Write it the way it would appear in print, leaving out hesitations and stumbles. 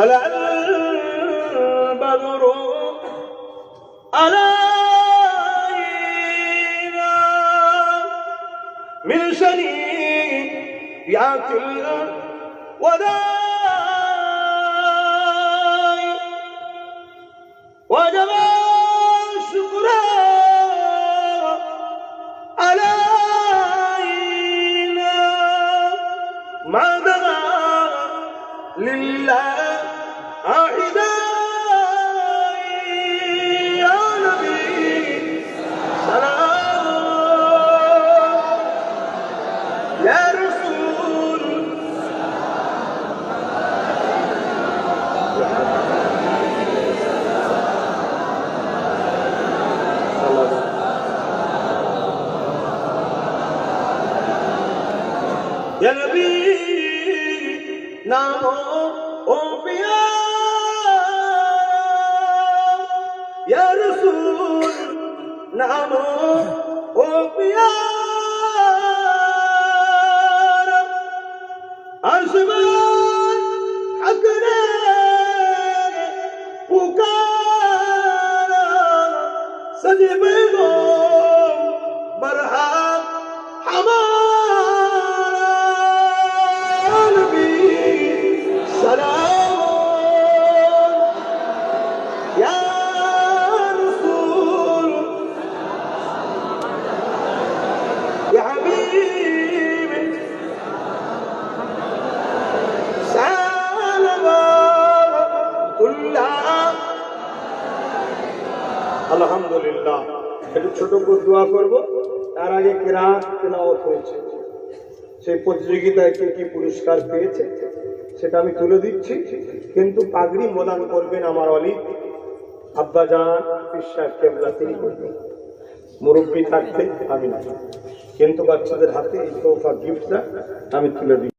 طلع البدر علينا من شنيعة الوداع وجب الشكر علينا ما دعا لله أعدائي يا نبي سلام يا رسول يا نبي نامو او پیا یا رسول نامو او پیا عرشبان حقنا پکارا سجبو مرحب ہمارا نبی سلام یا رسول یا حبیب সালাওয়াতুল্লাহ আলহামদুলিল্লাহ। একটু ছোট করে দোয়া করব। তার আগে কিরাত তেলাওয়াত হয়েছে, সেই প্রতিযোগিতায় কে কি পুরস্কার পেয়েছে সেটা আমি তুলে দিচ্ছি, কিন্তু পাগড়ি প্রদান করবেন আমার অলি আব্বাজান পিসা কেবলা, তিনি করবেন। মুরব্বী থাকতে আমি না, কিন্তু বাচ্চাদের হাতে এই তোফা গিফটটা আমি তুলে দিই।